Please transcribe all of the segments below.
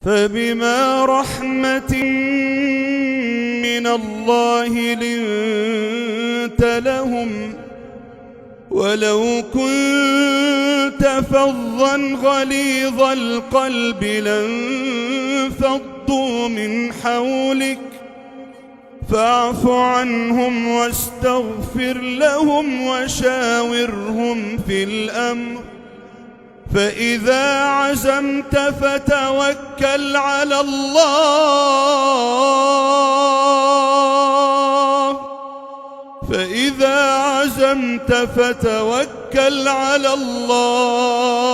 فبما رحمة من الله لنت لهم ولو كنت فظا غليظ القلب لانفضوا من حولك فاعف عنهم واستغفر لهم وشاورهم في الأمر فإذا عزمت فتوكل على الله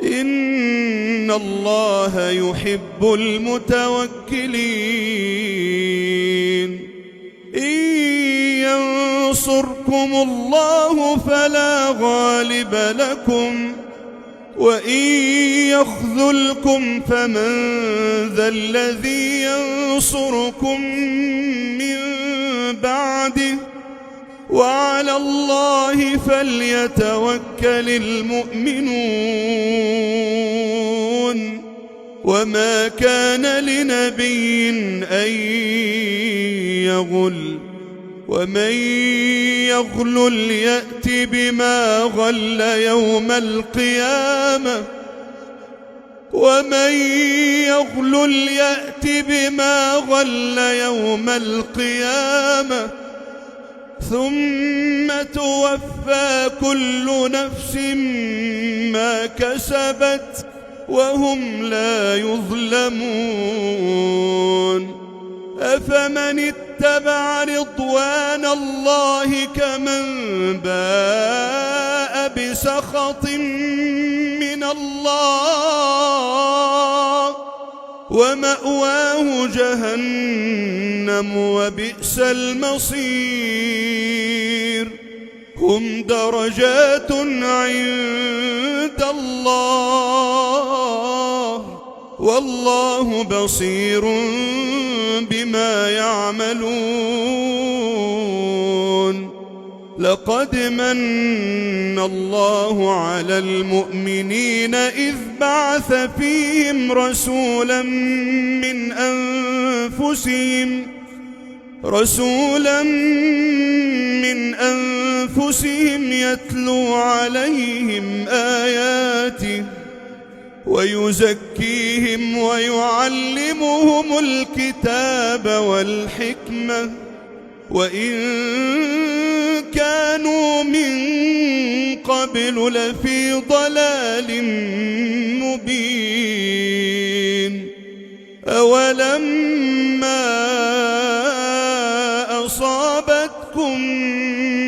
إن الله يحب المتوكلين إن ينصركم الله فلا غالب لكم وإن يخذلكم فمن ذا الذي ينصركم من بعده وعلى الله فليتوكل المؤمنون وما كان لنبي أن يغل ومن يغلل يأت بما غل يوم القيامة ثم توفى كل نفس ما كسبت وهم لا يظلمون أفمن اتبع رضوان الله كمن باء بسخط من الله ومأواه جهنم وبئس المصير هم درجات عند الله والله بصير بما يعملون لقد من الله على المؤمنين إذ بعث فيهم رسولا من أنفسهم يتلو عليهم آياته ويزكيهم ويعلمهم الكتاب والحكمة وإن كانوا من قبل لفي ضلال مبين أولما أصابتكم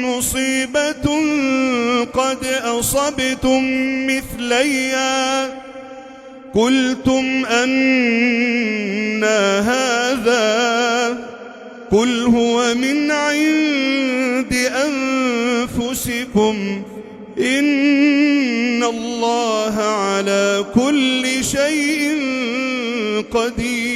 مصيبة قد أصبتم مثليها قلتم أنى هذا قل هو من عند أنفسكم إن الله على كل شيء قدير